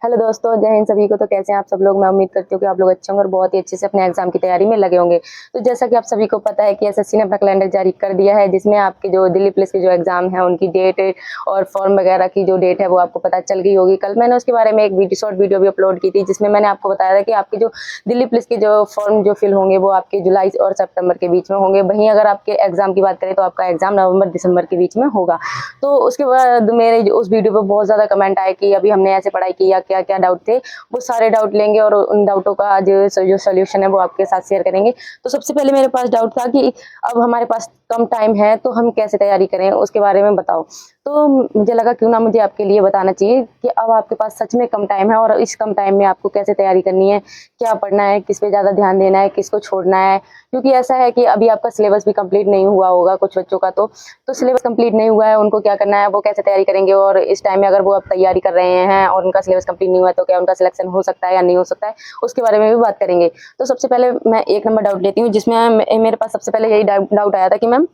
Hello दोस्तों, जय हिंद सभी को। तो कैसे हैं आप सब लोग। मैं उम्मीद करती हूँ कि आप लोग अच्छे होंगे और बहुत ही अच्छे से अपने एग्जाम की तैयारी में लगे होंगे। तो जैसा कि आप सभी को पता है कि एसएससी ने अपना कैलेंडर जारी कर दिया है, जिसमें आपके जो दिल्ली पुलिस के जो एग्जाम है उनकी डेट और फॉर्म वगैरह की जो डेट है वो आपको पता चल गई होगी। कल मैंने उसके बारे में एक शॉर्ट वीडियो भी अपलोड की थी, जिसमें मैंने आपको बताया था कि आपके जो दिल्ली पुलिस के जो फॉर्म जो फिल होंगे वो आपके जुलाई और सितंबर के बीच में होंगे। वहीं अगर आपके एग्जाम की बात करें तो आपका एग्जाम नवंबर दिसंबर के बीच में होगा। तो उसके बाद मेरे उस वीडियो पर बहुत ज्यादा कमेंट आए कि अभी हमने ऐसे पढ़ाई की या क्या क्या डाउट थे। वो सारे डाउट लेंगे और उन डाउटों का आज जो सोल्यूशन है वो आपके साथ शेयर करेंगे। तो सबसे पहले मेरे पास डाउट था कि अब हमारे पास कम टाइम है तो हम कैसे तैयारी करें, उसके बारे में बताओ। तो मुझे लगा क्यों ना मुझे आपके लिए बताना चाहिए कि अब आपके पास सच में कम टाइम है और इस कम टाइम में आपको कैसे तैयारी करनी है, क्या पढ़ना है, किस पे ज्यादा ध्यान देना है, किसको छोड़ना है। क्योंकि ऐसा है कि अभी आपका सिलेबस भी कंप्लीट नहीं हुआ होगा कुछ बच्चों का। तो सिलेबस कंप्लीट नहीं हुआ है, उनको क्या करना है, वो कैसे तैयारी करेंगे। और इस टाइम में अगर वो अब तैयारी कर रहे हैं और उनका सिलेबस कंप्लीट नहीं हुआ है तो क्या उनका सिलेक्शन हो सकता है या नहीं हो सकता है, उसके बारे में भी बात करेंगे। तो सबसे पहले मैं एक नंबर डाउट लेती हूँ, जिसमें मेरे पास सबसे पहले यही डाउट आया था कि मैम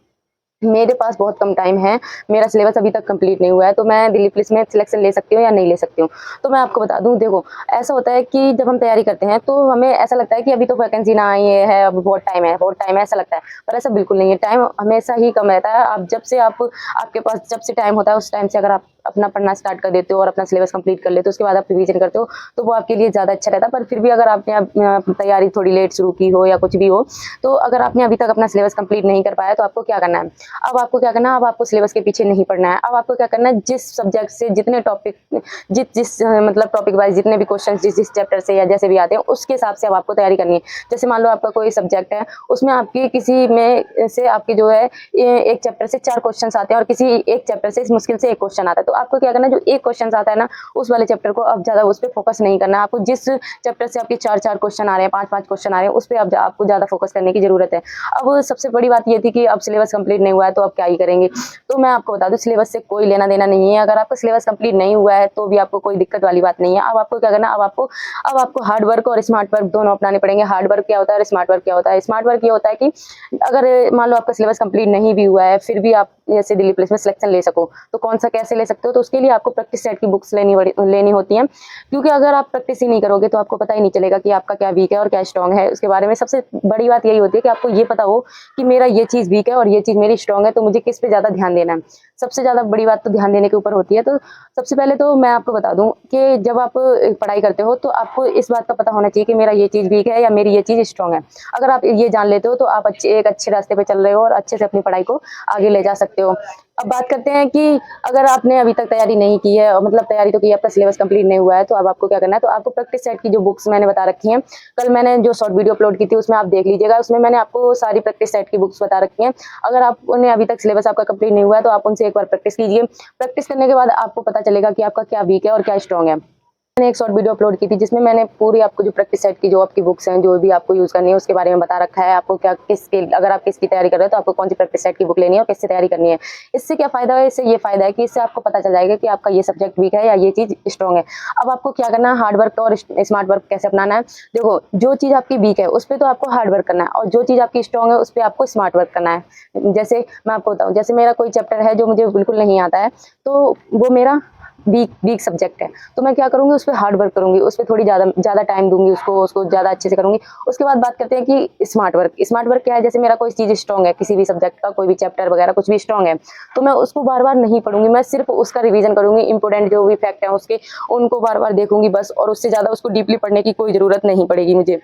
मेरे पास बहुत कम टाइम है, मेरा सिलेबस अभी तक कंप्लीट नहीं हुआ है, तो मैं दिल्ली पुलिस में सिलेक्शन ले सकती हूँ या नहीं ले सकती हूँ। तो मैं आपको बता दूं, देखो ऐसा होता है कि जब हम तैयारी करते हैं तो हमें ऐसा लगता है कि अभी तो वैकेंसी ना आई है, अब बहुत टाइम है, बहुत टाइम है, ऐसा लगता है। पर ऐसा बिल्कुल नहीं है, टाइम हमेशा ही कम रहता है। आप जब से आपके पास जब से टाइम होता है उस टाइम से अगर आप अपना पढ़ना स्टार्ट कर देते हो और अपना सिलेबस कंप्लीट कर लेते हो, उसके बाद आप रिवीजन करते हो, तो वो आपके लिए ज़्यादा अच्छा रहता है। पर फिर भी अगर आपने तैयारी थोड़ी लेट शुरू की हो या कुछ भी हो, तो अगर आपने अभी तक अपना सिलेबस कंप्लीट नहीं कर पाया तो आपको क्या करना है। अब आपको क्या करना है, अब आपको सिलेबस के पीछे नहीं पढ़ना है। अब आपको क्या करना है, जिस सब्जेक्ट से जितने टॉपिक मतलब टॉपिक वाइज जितने भी क्वेश्चन जिस चैप्टर से या जैसे भी आते हैं उसके हिसाब से अब आपको तैयारी करनी है। जैसे मान लो आपका कोई सब्जेक्ट है, उसमें आपकी किसी में से आपके जो है एक चैप्टर से 4 क्वेश्चन आते हैं और किसी एक चैप्टर से मुश्किल से एक क्वेश्चन आता है। तो आपको क्या करना है, जो एक क्वेश्चन आता है ना, उस वाले चैप्टर को अब ज्यादा उस पर फोकस नहीं करना है। आपको जिस चैप्टर से आपके 4 क्वेश्चन आ रहे हैं, 5 क्वेश्चन आ रहे हैं, उस पर आपको ज्यादा फोकस करने की जरूरत है। अब सबसे बड़ी बात ये थी कि अब सिलेबस कंप्लीट नहीं हुआ है तो अब क्या ही करेंगे। तो मैं आपको बता दूं, सिलेबस से कोई लेना देना नहीं है। अगर आपका सिलेबस कंप्लीट नहीं हुआ है तो भी आपको कोई दिक्कत वाली बात नहीं है। अब आपको क्या करना है, अब आपको हार्ड वर्क और स्मार्ट वर्क दोनों अपनाने पड़ेंगे। हार्ड वर्क क्या होता है और स्मार्ट वर्क क्या होता है। स्मार्ट वर्क ये होता है कि अगर मान लो आपका सिलेबस कंप्लीट नहीं भी हुआ है, फिर भी आप जैसे दिल्ली पुलिस में सिलेक्शन ले सको, तो कौन सा कैसे ले सकते हो। तो उसके लिए आपको प्रैक्टिस सेट की बुक्स लेनी होती हैं। क्योंकि अगर आप प्रैक्टिस ही नहीं करोगे तो आपको पता ही नहीं चलेगा कि आपका क्या वीक है और क्या स्ट्रांग है। उसके बारे में सबसे बड़ी बात यही होती है कि आपको ये पता हो कि मेरा ये चीज वीक है और ये चीज मेरी स्ट्रांग है, तो मुझे किस पे ज्यादा ध्यान देना है। सबसे ज्यादा बड़ी बात तो ध्यान देने के ऊपर होती है। तो सबसे पहले तो मैं आपको बता दूं कि जब आप पढ़ाई करते हो तो आपको इस बात का पता होना चाहिए कि मेरा ये चीज वीक है या मेरी ये चीज स्ट्रांग है। अगर आप ये जान लेते हो तो आप एक अच्छे रास्ते पे चल रहे हो और अच्छे से अपनी पढ़ाई को आगे ले जा सकते हो। अब बात करते हैं कि अगर आपने अभी तक तैयारी नहीं की है, मतलब तैयारी तो की है, आपका सिलेबस कंप्लीट नहीं हुआ है, तो अब आपको क्या करना है। तो आपको प्रैक्टिस सेट की जो बुक्स मैंने बता रखी हैं, कल मैंने जो शॉर्ट वीडियो अपलोड की थी उसमें आप देख लीजिएगा। उसमें मैंने आपको सारी प्रैक्टिस सेट की बुक्स बता रखी हैं। अगर आपने अभी तक सिलेबस आपका कंप्लीट नहीं हुआ है तो आप उनसे एक बार प्रैक्टिस कीजिए। प्रैक्टिस करने के बाद आपको पता चलेगा कि आपका क्या वीक है और क्या स्ट्रांग है। मैंने एक शॉर्ट वीडियो अपलोड की थी जिसमें मैंने पूरी आपको जो प्रैक्टिस सेट की जो आपकी बुक्स हैं, जो भी आपको यूज करनी है, उसके बारे में बता रखा है। आपको क्या किसके अगर आप किसकी तैयारी कर रहे हो तो आपको कौन सी प्रैक्टिस सेट की बुक लेनी है और किससे तैयारी करनी है। इससे क्या फायदा है, इससे ये फायदा है कि इससे आपको पता चल जाएगा कि आपका ये सब्जेक्ट वीक है या ये चीज स्ट्रांग है। अब आपको क्या करना है, हार्ड वर्क और स्मार्ट वर्क कैसे अपनाना है। देखो, जो चीज आपकी वीक है उस पर तो आपको हार्ड वर्क करना है और जो चीज आपकी स्ट्रांग है उस पर आपको स्मार्ट वर्क करना है। जैसे मैं आपको बताऊं, जैसे मेरा कोई चैप्टर है जो मुझे बिल्कुल नहीं आता है, तो वो मेरा वीक सब्जेक्ट है, तो मैं क्या करूंगी, उस पर हार्ड वर्क करूंगी, उस पर थोड़ी ज्यादा टाइम दूंगी, उसको ज्यादा अच्छे से करूंगी। उसके बाद बात करते हैं कि स्मार्ट वर्क क्या है। जैसे मेरा कोई चीज स्ट्रांग है, किसी भी सब्जेक्ट का कोई भी चैप्टर वगैरह कुछ भी स्ट्रांग है, तो मैं उसको बार बार नहीं पढ़ूंगी, मैं सिर्फ उसका रिवीजन करूंगी। इंपोर्टेंट जो भी फैक्ट है उसके, उनको बार बार देखूंगी बस, और उससे ज्यादा उसको डीपली पढ़ने की कोई जरूरत नहीं पड़ेगी मुझे।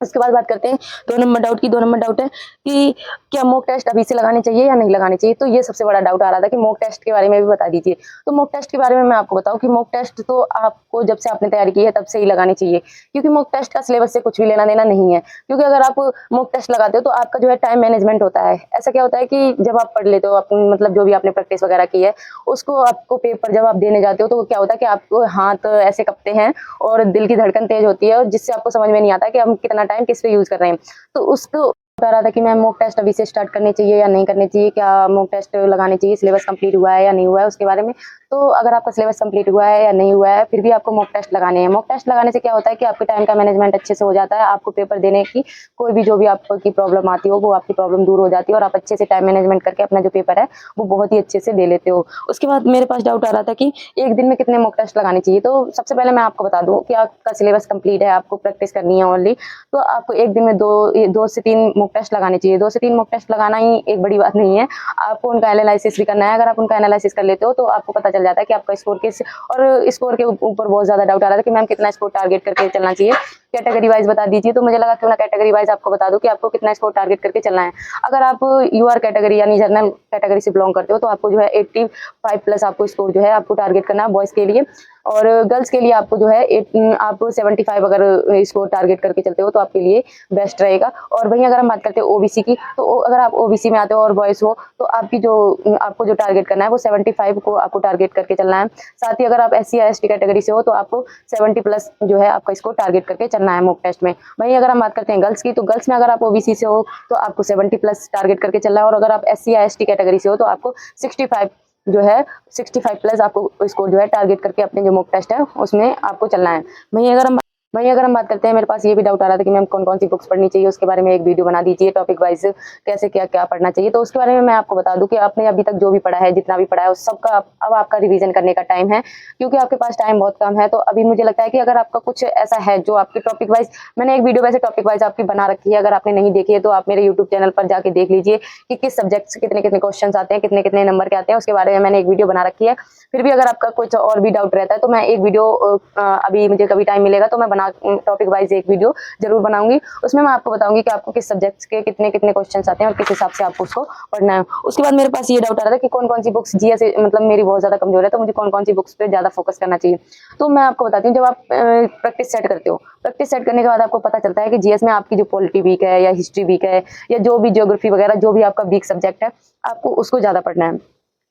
उसके बाद बात करते हैं 2 नंबर डाउट की। 2 नंबर डाउट है कि क्या मॉक टेस्ट अभी से लगाने चाहिए या नहीं लगाने चाहिए। तो ये सबसे बड़ा डाउट आ रहा था कि मॉक टेस्ट के बारे में भी बता दीजिए। तो मॉक टेस्ट के बारे में मैं आपको बताऊं कि मॉक टेस्ट तो आपको जब से आपने तैयारी की है तब से ही लगानी चाहिए, क्योंकि मॉक टेस्ट का सिलेबस से कुछ भी लेना देना नहीं है। क्योंकि अगर आप मॉक टेस्ट लगाते हो तो आपका जो है टाइम मैनेजमेंट होता है। ऐसा क्या होता है कि जब आप पढ़ लेते हो अपनी, मतलब जो भी आपने प्रैक्टिस वगैरह की है, उसको आपको पेपर जब आप देने जाते हो तो क्या होता है कि आपको हाथ ऐसे कपते हैं और दिल की धड़कन तेज होती है, और जिससे आपको समझ में नहीं आता कि हम कितना टाइम किस पे यूज कर रहे हैं। तो उसको बता रहा था कि मैम मॉक टेस्ट अभी से स्टार्ट करने चाहिए या नहीं करने चाहिए, क्या मॉक टेस्ट लगाने चाहिए, सिलेबस कंप्लीट हुआ है या नहीं हुआ है उसके बारे में। तो अगर आपका सिलेबस कंप्लीट हुआ है या नहीं हुआ है, फिर भी आपको मॉक टेस्ट लगाने हैं। मॉक टेस्ट लगाने से क्या होता है कि आपके टाइम का मैनेजमेंट अच्छे से हो जाता है, आपको पेपर देने की कोई भी जो भी आपकी प्रॉब्लम आती हो वो आपकी प्रॉब्लम दूर हो जाती है और आप अच्छे से टाइम मैनेजमेंट करके अपना जो पेपर है वो बहुत ही अच्छे से दे लेते हो। उसके बाद मेरे पास डाउट आ रहा था कि एक दिन में कितने मॉक टेस्ट लगाने चाहिए। तो सबसे पहले मैं आपको बता दूं कि आपका सिलेबस कंप्लीट है, आपको प्रैक्टिस करनी है ओनली, तो आपको एक दिन में दो से तीन मॉक टेस्ट लगाने चाहिए। 2 से 3 मॉक टेस्ट लगाना ही एक बड़ी बात नहीं है, आपको उनका एनालिसिस भी करना है। अगर आप उनका एनालिसिस कर लेते हो तो आपको पता चल जाता है कि आपका स्कोर किस, और स्कोर के ऊपर बहुत ज़्यादा डाउट आ रहा था कि मैम कितना स्कोर टारगेट करके चलना चाहिए, कैटेगरी वाइज बता दीजिए। तो मुझे लगा क्यों ना कैटेगरी वाइज आपको बता दूं कि आपको कितना स्कोर टारगेट करके चलना है। अगर आप यूआर कैटेगरी यानी जनरल कैटेगरी से बिलोंग करते हो तो आपको जो है 85 प्लस आपको स्कोर जो है आपको टारगेट करना है बॉयज़ के लिए, और गर्ल्स के लिए आपको जो है आप 75 अगर स्कोर टारगेट करके चलते हो तो आपके लिए बेस्ट रहेगा। और वहीं अगर हम बात करते हैं ओबीसी की, तो अगर आप ओबीसी में आते हो और बॉयज़ हो तो आपको जो टारगेट करना है वो 75 को आपको टारगेट करके चलना है। साथ ही अगर आप एससी या एसटी कैटेगरी से हो तो आपको 70 प्लस जो है आपका स्कोर टारगेट करके चलना है मॉक टेस्ट में। वहीं अगर हम बात करते हैं गर्ल्स की, तो गर्ल्स में अगर आप ओबीसी से हो तो आपको 70 प्लस टारगेट करके चलना है, और अगर आप एससी या एसटी कैटेगरी से हो तो आपको 65 जो है 65 प्लस आपको स्कोर जो है टारगेट करके अपने जो मॉक टेस्ट है उसमें आपको चलना है। वहीं अगर हम बात करते हैं, मेरे पास ये भी डाउट आ रहा था कि मैम कौन कौन सी बुक्स पढ़नी चाहिए, उसके बारे में एक वीडियो बना दीजिए, टॉपिक वाइज कैसे क्या क्या पढ़ना चाहिए। तो उसके बारे में मैं आपको बता दूं कि आपने अभी तक जो भी पढ़ा है, जितना भी पढ़ा है, उस सबका अब आपका रिवीजन करने का टाइम है, क्योंकि आपके पास टाइम बहुत कम है। तो अभी मुझे लगता है कि अगर आपका कुछ ऐसा है जो आपके टॉपिक वाइज, मैंने एक वीडियो वैसे टॉपिक वाइज आपकी बना रखी है, अगर आपने नहीं देखी है तो आप मेरे यूट्यूब चैनल पर जाके देख लीजिए कि किस सब्जेक्ट से कितने कितने क्वेश्चन आते हैं, कितने कितने नंबर के आते हैं, उसके बारे में मैंने एक वीडियो बना रखी है। फिर भी अगर आपका कुछ और भी डाउट रहता है तो मैं एक वीडियो अभी मुझे कभी टाइम मिलेगा तो मैं टॉपिक वाइज एक वीडियो जरूर बनाऊंगी, उसमें मैं आपको बताऊंगी कि आपको किस सब्जेक्ट्स के कितने कितने क्वेश्चंस आते हैं और किस हिसाब से आपको उसको पढ़ना है। उसके बाद मेरे पास ये डाउट आ रहा था कि कौन कौन सी बुक्स जीएस, मतलब मेरी बहुत ज्यादा कमजोर है तो मुझे कौन कौन सी बुक्स पे ज्यादा फोकस करना चाहिए। तो मैं आपको बताती हूँ, जब आप प्रैक्टिस सेट करते हो, प्रैक्टिस सेट करने के बाद आपको पता चलता है कि जीएस में आपकी जो पॉलिटी वीक है या हिस्ट्री वीक है या जो भी ज्योग्राफी वगैरह जो भी आपका वीक सब्जेक्ट है, आपको उसको ज्यादा पढ़ना है।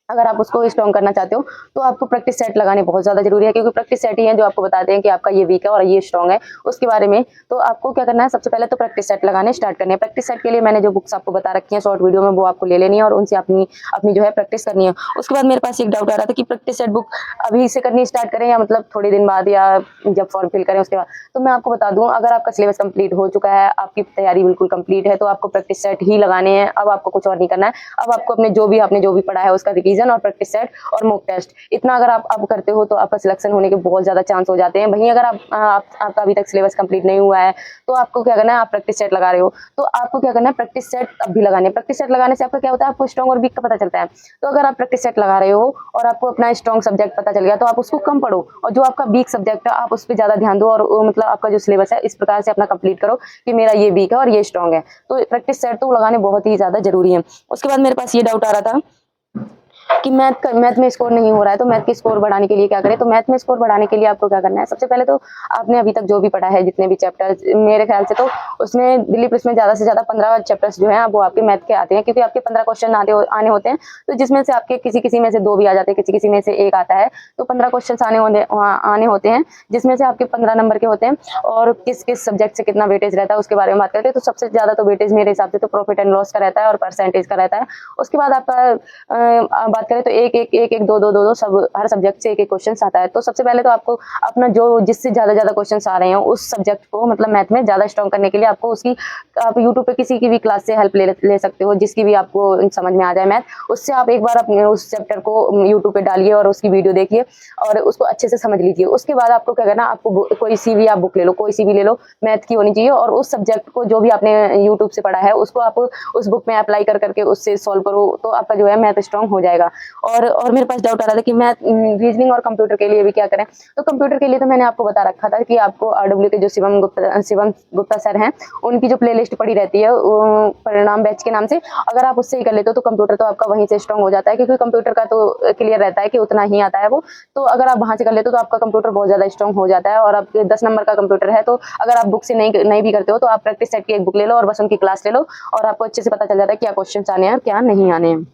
अगर आप उसको स्ट्रॉन्ग करना चाहते हो तो आपको प्रैक्टिस सेट लगाने बहुत ज़्यादा जरूरी है, क्योंकि प्रैक्टिस सेट ही है जो आपको बताते हैं कि आपका ये वीक है और ये स्ट्रॉन्ग है उसके बारे में। तो आपको क्या करना है, सबसे पहले तो प्रैक्टिस सेट लगाने स्टार्ट करने हैं। प्रैक्टिस सेट के लिए मैंने जो बुक्स आपको बता रखी है शॉर्ट वीडियो में, वो आपको ले लेनी है और उनसे अपनी अपनी जो है प्रैक्टिस करनी है। उसके बाद मेरे पास एक डाउट आ रहा था कि प्रैक्टिस सेट बुक अभी से करनी स्टार्ट करें या मतलब थोड़े दिन बाद या जब फॉर्म फिल करें उसके बाद। तो मैं आपको बता दूं, अगर आपका सिलेबस कंप्लीट हो चुका है, आपकी तैयारी बिल्कुल कंप्लीट है, तो आपको प्रैक्टिस सेट ही लगाने हैं। अब आपको कुछ और नहीं करना है, अब आपको अपने आपने जो भी पढ़ा है उसका रिवीजन और प्रैक्टिस सेट और मॉक टेस्ट, इतना अगर आप करते हो तो आपका सिलेक्शन होने के बहुत ज्यादा चांस हो जाते हैं। वहीं अगर आपका अभी तक सिलेबस कंप्लीट नहीं हुआ है तो आपको क्या करना है, आप प्रैक्टिस सेट लगा रहे हो तो आपको क्या करना है, प्रैक्टिस सेट अब भी लगाने। प्रैक्टिस सेट लगाने से आपका क्या होता है, आपको स्ट्रॉन्ग और वीक का पता चलता है। तो अगर आप प्रैक्टिस सेट लगा रहे हो और आपको अपना स्ट्रॉन्ग सब्जेक्ट पता चल गया तो आप उसको कम पढ़ो, और जो आपका वीक सब्जेक्ट है आप उस पर ज्यादा ध्यान दो, और मतलब आपका जो सिलेबस है इस प्रकार से अपना कंप्लीट करो कि मेरा ये वीक है और ये स्ट्रॉन्ग है। तो प्रैक्टिस सेट तो लगाने बहुत ही ज्यादा जरूरी है। उसके बाद मेरे पास ये डाउट आ रहा था कि मैथ में स्कोर नहीं हो रहा है, तो मैथ के स्कोर बढ़ाने के लिए क्या करें। तो मैथ में स्कोर बढ़ाने के लिए आपको क्या करना है, सबसे पहले तो आपने अभी तक जो भी पढ़ा है, जितने भी चैप्टर्स, मेरे ख्याल से तो उसमें दिल्ली पुलिस में ज्यादा से ज्यादा 15 चैप्टर्स जो हैं वो आपके मैथ के आते हैं, क्योंकि आपके 15 क्वेश्चन आने होते हैं, तो जिसमें से आपके किसी किसी में से 2 भी आ जाते हैं, किसी किसी में से 1 आता है, तो 15 क्वेश्चन आने होते हैं, जिसमें से आपके 15 नंबर के होते हैं। और किस किस सब्जेक्ट से कितना वेटेज रहता है उसके बारे में बात करते हैं। तो सबसे ज्यादा तो वेटेज मेरे हिसाब से तो प्रॉफिट एंड लॉस का रहता है और परसेंटेज का रहता है। उसके बाद आपका बात करें तो एक दो दो दो दो सब हर सब्जेक्ट से एक क्वेश्चन आता है। तो सबसे पहले तो आपको अपना जो जिससे ज्यादा क्वेश्चन आ रहे हैं उस सब्जेक्ट को, मतलब मैथ में ज्यादा स्ट्रॉन्ग करने के लिए आपको उसकी आप यूट्यूब पे किसी की भी क्लास से हेल्प ले सकते हो, जिसकी भी आपको समझ में आ जाए मैथ। उससे आप एक बार अपने उस चैप्टर को यूट्यूब पे डालिए और उसकी वीडियो देखिए और उसको अच्छे से समझ लीजिए। उसके बाद आपको क्या करना, आपको कोई सी भी आप बुक ले लो, कोई सी भी ले लो, मैथ की होनी चाहिए, और उस सब्जेक्ट को जो भी आपने यूट्यूब से पढ़ा है उसको आप उस बुक में अप्लाई करके उससे सॉल्व करो, तो आपका जो है मैथ स्ट्रॉन्ग हो जाएगा। और मेरे पास डाउट आ रहा था कि मैथ, रीजनिंग और कंप्यूटर के लिए भी क्या करें। तो कंप्यूटर के लिए तो मैंने आपको बता रखा था कि आपको आरडब्ल्यू के जो शिवम गुप्ता सर हैं, उनकी जो प्लेलिस्ट पड़ी रहती है परिणाम बैच के नाम से, अगर आप उससे ही कर लेते हो तो कंप्यूटर तो आपका वहीं से स्ट्रॉन्ग हो जाता है, क्योंकि कंप्यूटर का तो क्लियर रहता है कि उतना ही आता है वो। तो अगर आप वहां से कर लेते हो तो आपका कंप्यूटर बहुत ज्यादा स्ट्रॉन्ग हो जाता है। और आपके 10 नंबर का कंप्यूटर है, तो अगर आप बुक से नहीं भी करते हो तो आप प्रैक्टिस सेट की एक बुक ले लो और बस उनकी क्लास ले लो, और आपको अच्छे से पता चल जाता है क्या क्वेश्चन आने हैं और क्या नहीं आने हैं।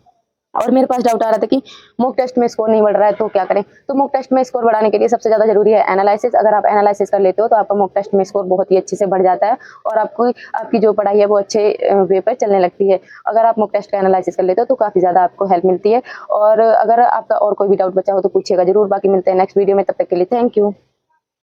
और मेरे पास डाउट आ रहा था कि मॉक टेस्ट में स्कोर नहीं बढ़ रहा है तो क्या करें। तो मॉक टेस्ट में स्कोर बढ़ाने के लिए सबसे ज़्यादा ज़रूरी है एनालिसिस। अगर आप एनालिसिस कर लेते हो तो आपका मॉक टेस्ट में स्कोर बहुत ही अच्छे से बढ़ जाता है और आपको आपकी जो पढ़ाई है वो अच्छे वे पर चलने लगती है। अगर आप मॉक टेस्ट का एनालिसिस कर लेते हो तो काफ़ी ज़्यादा आपको हेल्प मिलती है। और अगर आपका और कोई भी डाउट बचा हो तो पूछिएगा ज़रूर। बाकी मिलते हैं नेक्स्ट वीडियो में, तब तक के लिए थैंक यू।